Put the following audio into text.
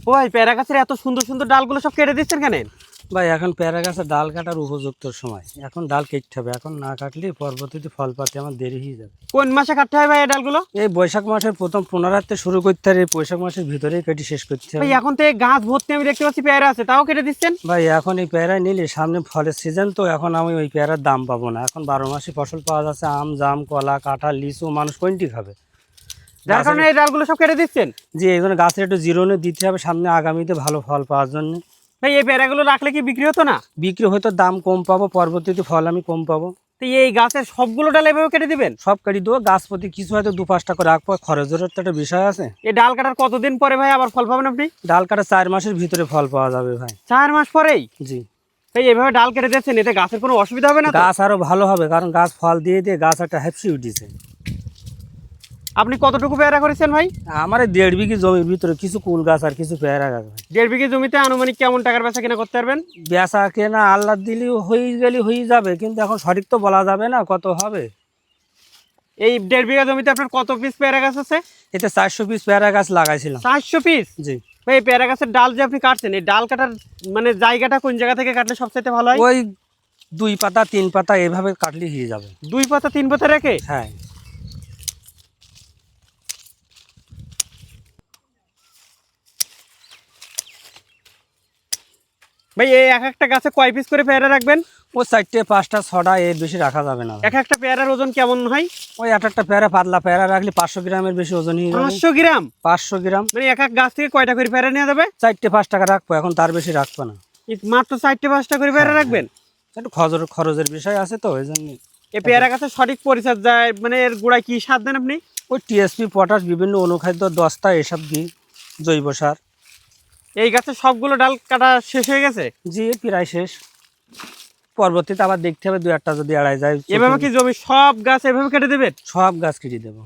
ও ভাই পেয়ারা গাছের এত সুন্দর সুন্দর ডালগুলো সব কেটে দিচ্ছেন কেন? ভাই এখন পেয়ারা গাছের ডাল কাটার উপযুক্ত সময়, এখন ডাল কেটে হবে, এখন না কাটলে পরবর্তীতে ফল পাতে আমার দেরি হয়ে যাবে। কোন মাসে কাটতে হয় ভাই এই ডালগুলো? এই বৈশাখ মাসের প্রথম 15 শুরু করতে হবে, এই বৈশাখ মাসের ভিতরেই কেটে শেষ করতে হবে। ভাই এখন তো এই গাছ ভর্তি আমি দেখতে পাচ্ছি পেয়ারা আছে, তাও কেটে দিচ্ছেন? ভাই এখন এই পেয়ারা নিলে সামনে ফলের সিজন, তো এখন আমি ওই পেয়ারার দাম পাবো না। এখন 12 মাসই ফসল পাওয়া যাচ্ছে, আম জাম কলা কাঁঠাল লিচু, মানুষ কোনটি খাবে? যার কারণে এই ডালগুলো সব কেটে দিচ্ছেন? যে এই জন্য গাছের একটু জিরোনে দিতে হবে সামনে, আগামীতে ভালো ফল পাওয়ার জন্য। ভাই এই পেয়ারাগুলো রাখলে কি বিক্রি হতো না? বিক্রি হয়তো দাম কম পাবো, পরবর্তীতে ফল আমি কম পাবো। তো এই গাছের সবগুলো ডাল এভাবে কেটে দিবেন? সব কেটে দেবো, গাছ প্রতি কিছু হয়তো 2-5 টাকা রাখবো, খরচের তো একটা বিষয় আছে। এই ডাল কাটার কতদিন পরে ভাই আবার ফল পাবেন আপনি? ডাল কাটা 4 মাসের ভিতরে ফল পাওয়া যাবে ভাই। 4 মাস পরেই? জি। ভাই এইভাবে ডাল কেটে দিচ্ছেন, এতে গাছের কোনো অসুবিধা হবে না তো? গাছ আরো ভালো হবে, কারণ গাছ ফল দিয়ে দিয়ে গাছ একটা হ্যাপসি উঠেছে। আপনি কতটুকু পেয়ারা করেছেন ভাই? আমার এই 1.5 বিঘি জমির ভিতরে কিছু কুল গাছ আর কিছু পেয়ারা গাছ ভাই। 1.5 বিঘে জমিতে আনুমানিক কেমন টাকার বেচা কিনা করতে পারবেন? বেচা কেনা আল্লাহ দিলেও হয়ে গেলে হয়ে যাবে, কিন্তু এখন সঠিক তো বলা যাবে না কত হবে। এই 1.5 বিঘা জমিতে আপনার কত পিস পেয়ারা গাছ আছে? এতে 400 পিস পেয়ারা গাছ লাগাইছিলাম। 400 পিস? জি। ভাই এই পেয়ারা গাছের ডাল যে আপনি কাটছেন, এই ডাল কাটার মানে জায়গাটা কোন জায়গা থেকে কাটলে সবচেয়ে ভালো হয়? ওই 2 পাতা 3 পাতা এভাবে কাটলে হয়ে যাবে। 2 পাতা 3 পাতা রেখে? হ্যাঁ। ভাই এই এক একটা গাছে কয় পিস করে পেয়ারা রাখবেন? ও 4টে 5টা 6টা এর বেশি রাখা যাবে না। এক একটা পেয়ারার ওজন কেমন হয়? ওই একটা পেয়ারা পাতলা পেয়ারা রাখলে 500 গ্রামের বেশি ওজন হয়ে যাবে। 500 গ্রাম? 500 গ্রাম মানে এক এক গাছ থেকে কয়টা করে পেয়ারা নেওয়া যাবে? 4টে 5 টাকা রাখবো, এখন তার বেশি রাখবো না। মাত্র 4টে 5টা করে পেয়ারা রাখবেন? একটু খরচের বিষয় আছে তো ওই জন্য। এই পেয়ারা গাছের সঠিক পরিচর্যা মানে এর গোড়ায় কি সার দেন আপনি? ওই টিএসপি পটাশ বিভিন্ন অনুখাদ্য 10টা এসব দিই, জৈব সার। এই গাছের সবগুলো ডাল কাটা শেষ হয়ে গেছে? জি প্রায় শেষ, পরবর্তীতে আবার দেখতে হবে 2-1টা যদি এড়াই যায়। এভাবে কি জমি সব গাছ এভাবে কেটে দেবেন? সব গাছ কেটে দেবো।